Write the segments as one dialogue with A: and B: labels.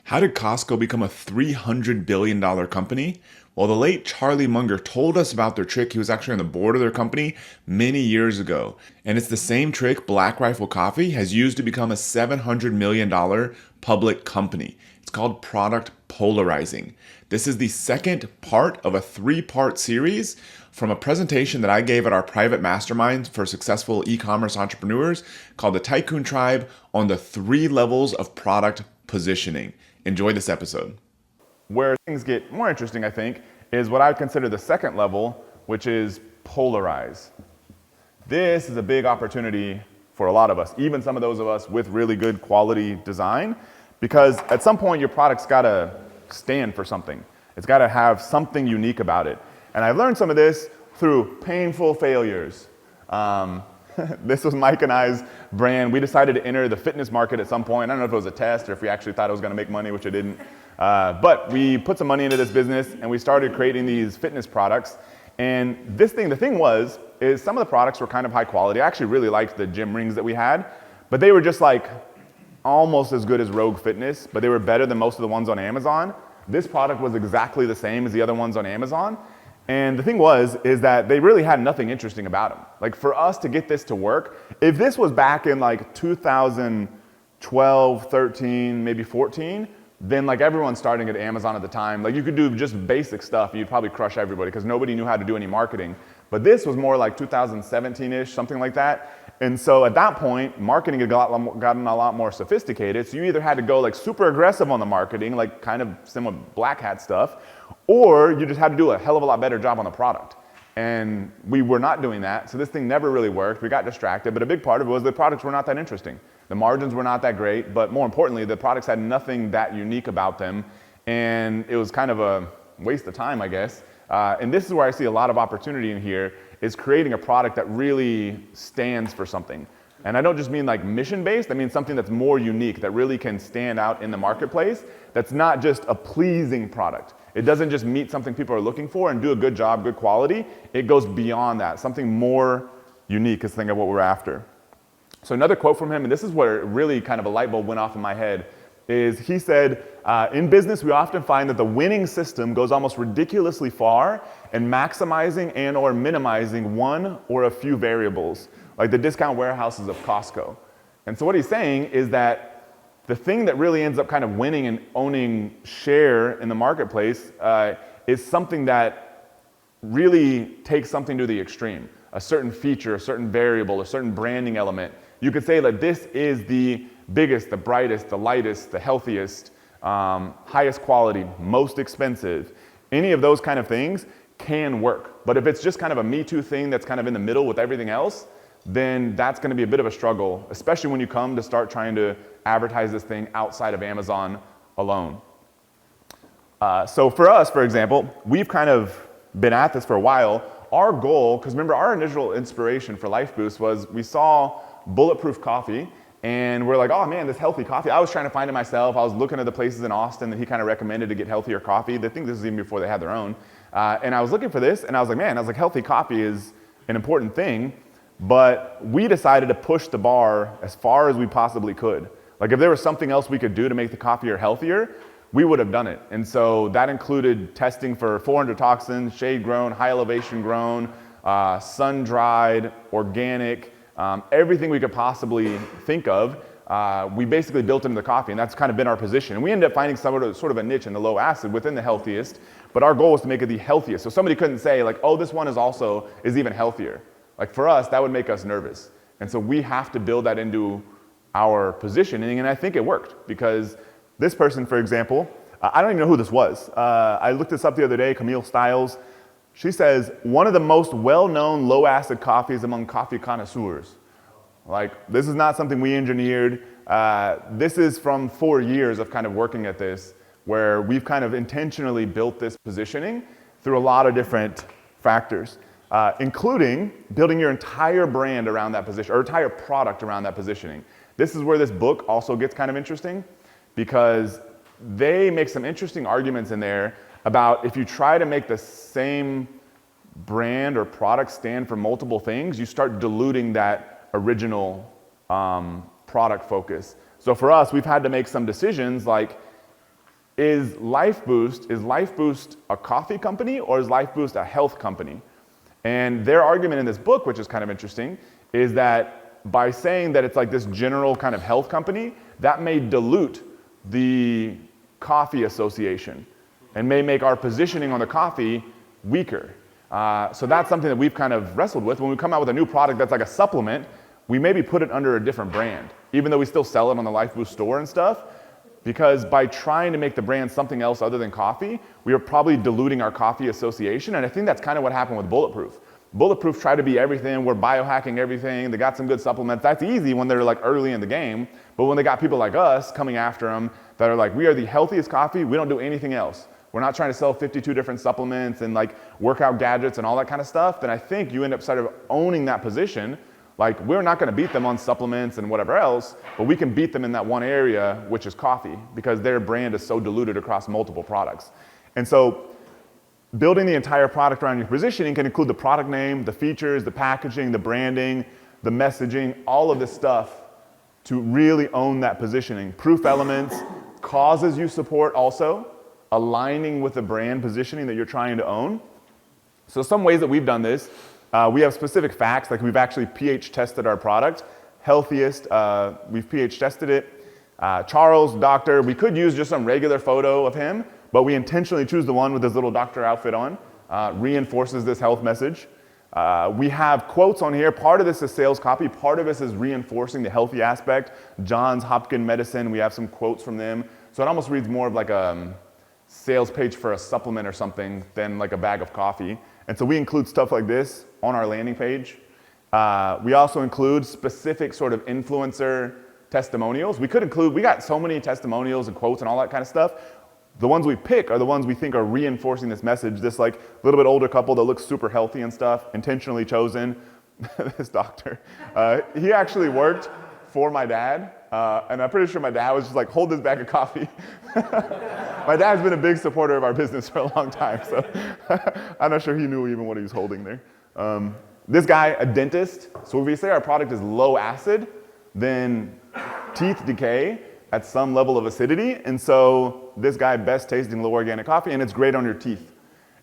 A: How did Costco become a $300 billion company? Well, the late Charlie Munger told us about their trick. He was actually on the board of their company many years ago. And it's the same trick Black Rifle Coffee has used to become a $700 million public company. It's called Product Polarizing. This is the second part of a three-part series from a presentation that I gave at our private mastermind for successful e-commerce entrepreneurs called the Tycoon Tribe on the 3 levels of product positioning. Enjoy this episode. Where things get more interesting, I think, is what I would consider the second level, which is polarize. This is a big opportunity for a lot of us, even some of those of us with really good quality design, because at some point your product's gotta stand for something. It's gotta have something unique about it. And I've learned some of this through painful failures. This was Mike and I's brand. We decided to enter the fitness market at some point. I don't know if it was a test or if we actually thought it was going to make money, which it didn't. But we put some money into this business and we started creating these fitness products. And the thing is some of the products were kind of high quality. I actually really liked the gym rings that we had, but they were just like almost as good as Rogue Fitness, but they were better than most of the ones on Amazon. This product was exactly the same as the other ones on Amazon. And the thing is that they really had nothing interesting about them. Like for us to get this to work, if this was back in like 2012, 13, maybe 14, then like everyone's starting at Amazon at the time. Like you could do just basic stuff, you'd probably crush everybody because nobody knew how to do any marketing. But this was more like 2017-ish, something like that. And so at that point, marketing had gotten a lot more sophisticated. So you either had to go like super aggressive on the marketing, like kind of similar black hat stuff, or you just had to do a hell of a lot better job on the product. And we were not doing that, so this thing never really worked. We got distracted, but a big part of it was the products were not that interesting. The margins were not that great, but more importantly, the products had nothing that unique about them, and it was kind of a waste of time, I guess. And this is where I see a lot of opportunity in here, is creating a product that really stands for something. And I don't just mean like mission-based, I mean something that's more unique, that really can stand out in the marketplace, that's not just a pleasing product. It doesn't just meet something people are looking for and do a good job, good quality. It goes beyond that. Something more unique is the thing of what we're after. So another quote from him, and this is where really kind of a light bulb went off in my head, is he said, in business, we often find that the winning system goes almost ridiculously far in maximizing and or minimizing one or a few variables, like the discount warehouses of Costco. And so what he's saying is that the thing that really ends up kind of winning and owning share in the marketplace is something that really takes something to the extreme. A certain feature, a certain variable, a certain branding element. You could say that this is the biggest, the brightest, the lightest, the healthiest, highest quality, most expensive. Any of those kind of things can work. But if it's just kind of a Me Too thing that's kind of in the middle with everything else, then that's going to be a bit of a struggle, especially when you come to start trying to advertise this thing outside of Amazon alone. So for us, for example, we've kind of been at this for a while. Our goal, because remember our initial inspiration for Life Boost was we saw Bulletproof Coffee and we're like, oh man, this healthy coffee. I was trying to find it myself. I was looking at the places in Austin that he kind of recommended to get healthier coffee. I think this is even before they had their own. And I was looking for this and I was like, healthy coffee is an important thing. But we decided to push the bar as far as we possibly could. Like if there was something else we could do to make the coffee healthier, we would have done it. And so that included testing for 400 toxins, shade grown, high elevation grown, sun dried, organic, everything we could possibly think of. We basically built into the coffee, and that's kind of been our position. And we ended up finding sort of a niche in the low acid within the healthiest, but our goal was to make it the healthiest. So somebody couldn't say like, oh, this one is even healthier. Like for us, that would make us nervous. And so we have to build that into our positioning, and I think it worked because this person, for example, I don't even know who this was. I looked this up the other day, Camille Stiles. She says, one of the most well-known low-acid coffees among coffee connoisseurs. Like, this is not something we engineered. This is from 4 years of kind of working at this, where we've kind of intentionally built this positioning through a lot of different factors. Including building your entire brand around that position, or entire product around that positioning. This is where this book also gets kind of interesting, because they make some interesting arguments in there about if you try to make the same brand or product stand for multiple things, you start diluting that original product focus. So for us, we've had to make some decisions like, is Life Boost a coffee company or is Life Boost a health company? And their argument in this book, which is kind of interesting, is that by saying that it's like this general kind of health company, that may dilute the coffee association and may make our positioning on the coffee weaker. So that's something that we've kind of wrestled with. When we come out with a new product that's like a supplement, we maybe put it under a different brand, even though we still sell it on the Life Boost store and stuff, because by trying to make the brand something else other than coffee, we are probably diluting our coffee association, and I think that's kind of what happened with Bulletproof. Bulletproof tried to be everything, we're biohacking everything, they got some good supplements. That's easy when they're like early in the game, but when they got people like us coming after them that are like, we are the healthiest coffee, we don't do anything else. We're not trying to sell 52 different supplements and like workout gadgets and all that kind of stuff, then I think you end up sort of owning that position. Like, we're not going to beat them on supplements and whatever else, but we can beat them in that one area, which is coffee, because their brand is so diluted across multiple products. And so building the entire product around your positioning can include the product name, the features, the packaging, the branding, the messaging, all of this stuff to really own that positioning. Proof elements, causes you support also, aligning with the brand positioning that you're trying to own. So some ways that we've done this, we have specific facts, like we've actually pH tested our product. Healthiest, we've pH tested it. Charles, doctor, we could use just some regular photo of him, but we intentionally choose the one with his little doctor outfit on. Reinforces this health message. We have quotes on here. Part of this is sales copy. Part of this is reinforcing the healthy aspect. Johns Hopkins Medicine, we have some quotes from them. So it almost reads more of like a sales page for a supplement or something than like a bag of coffee. And so we include stuff like this on our landing page. We also include specific sort of influencer testimonials. We got so many testimonials and quotes and all that kind of stuff. The ones we pick are the ones we think are reinforcing this message. This like little bit older couple that looks super healthy and stuff, intentionally chosen. This doctor, he actually worked for my dad. And I'm pretty sure my dad was just like, hold this bag of coffee. My dad's been a big supporter of our business for a long time, so I'm not sure he knew even what he was holding there. This guy, a dentist, so if we say our product is low acid, then teeth decay at some level of acidity, and so this guy, best tasting low organic coffee, and it's great on your teeth.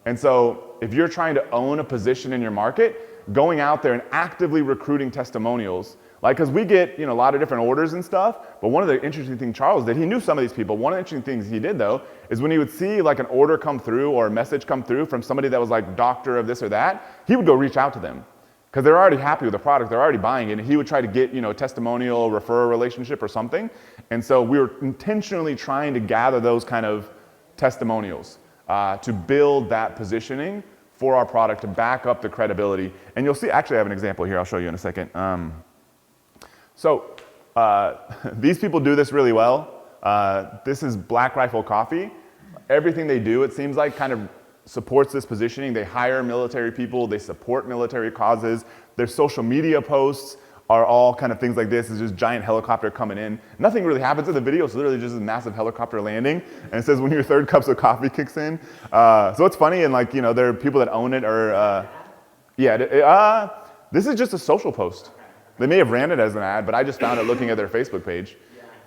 A: And so if you're trying to own a position in your market, going out there and actively recruiting testimonials, like, because we get, a lot of different orders and stuff, but one of the interesting things Charles did, he knew some of these people. One of the interesting things he did, though, is when he would see like an order come through or a message come through from somebody that was like doctor of this or that, he would go reach out to them because they're already happy with the product, they're already buying it, and he would try to get, testimonial, referral relationship or something. And so we were intentionally trying to gather those kind of testimonials to build that positioning for our product to back up the credibility. And you'll see, actually I have an example here, I'll show you in a second. So these people do this really well. This is Black Rifle Coffee. Everything they do, it seems like, kind of supports this positioning. They hire military people, they support military causes. Their social media posts are all kind of things like this. It's just giant helicopter coming in. Nothing really happens in the video. It's literally just a massive helicopter landing. And it says when your third cup of coffee kicks in. So it's funny, and like, there are people that own it or, this is just a social post. They may have ran it as an ad, but I just found it looking at their Facebook page.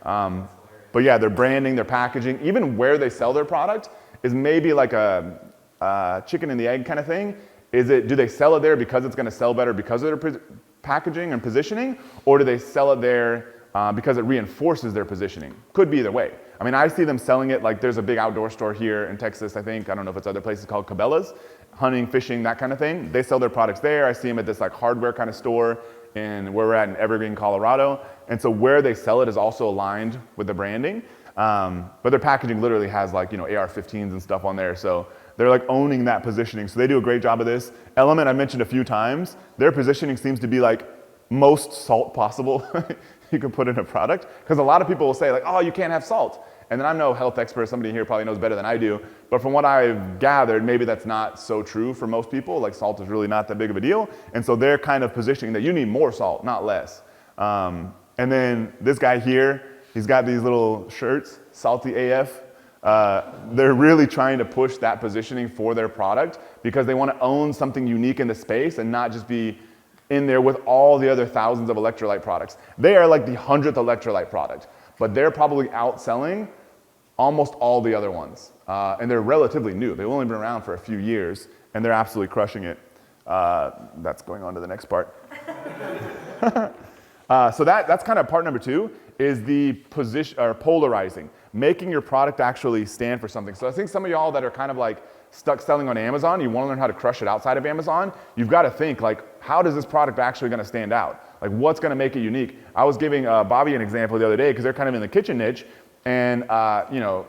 A: But yeah, their branding, their packaging, even where they sell their product is maybe like a chicken and the egg kind of thing. Do they sell it there because it's going to sell better because of their packaging and positioning, or do they sell it there because it reinforces their positioning? Could be either way. I mean, I see them selling it, like there's a big outdoor store here in Texas, I think. I don't know if it's other places, called Cabela's, hunting, fishing, that kind of thing. They sell their products there. I see them at this like hardware kind of store in where we're at in Evergreen, Colorado. And so where they sell it is also aligned with the branding. But their packaging literally has like, AR-15s and stuff on there. So they're like owning that positioning. So they do a great job of this. Element I mentioned a few times, their positioning seems to be like most salt possible you can put in a product. Because a lot of people will say like, oh, you can't have salt. And then I'm no health expert, somebody here probably knows better than I do. But from what I've gathered, maybe that's not so true for most people. Like salt is really not that big of a deal. And so they're kind of positioning that you need more salt, not less. And then this guy here, he's got these little shirts, Salty AF. They're really trying to push that positioning for their product because they want to own something unique in the space and not just be in there with all the other thousands of electrolyte products. They are like the 100th electrolyte product, but they're probably outselling almost all the other ones. And they're relatively new. They've only been around for a few years, and they're absolutely crushing it. That's going on to the next part. So that's kind of part number 2, is the position, or polarizing, making your product actually stand for something. So I think some of y'all that are kind of like stuck selling on Amazon, you want to learn how to crush it outside of Amazon, you've got to think like, how does this product actually going to stand out? Like, what's going to make it unique? I was giving Bobby an example the other day because they're kind of in the kitchen niche, and you know,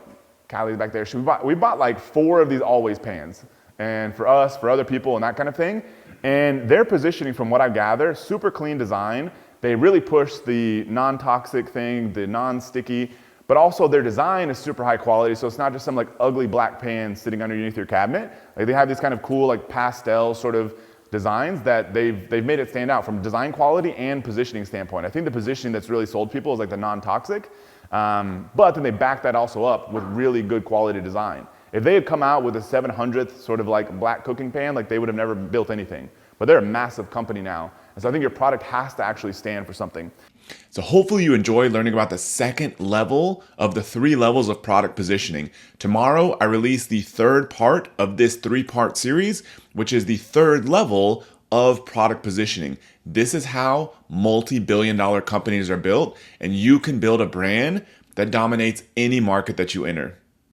A: Callie's back there. We bought like 4 of these always pans, and for us, for other people, and that kind of thing. And their positioning, from what I gather, super clean design. They really push the non-toxic thing, the non-sticky, but also their design is super high quality. So it's not just some like ugly black pan sitting underneath your cabinet. Like, they have these kind of cool like pastel sort of designs that they've made it stand out from design quality and positioning standpoint. I think the positioning that's really sold people is like the non-toxic, but then they back that also up with really good quality design. If they had come out with a 700th sort of like black cooking pan, like they would have never built anything. But they're a massive company now. And so I think your product has to actually stand for something. So hopefully you enjoyed learning about the second level of the 3 levels of product positioning. Tomorrow, I release the 3rd part of this 3-part series, which is the 3rd level of product positioning. This is how multi-billion-dollar companies are built, and you can build a brand that dominates any market that you enter.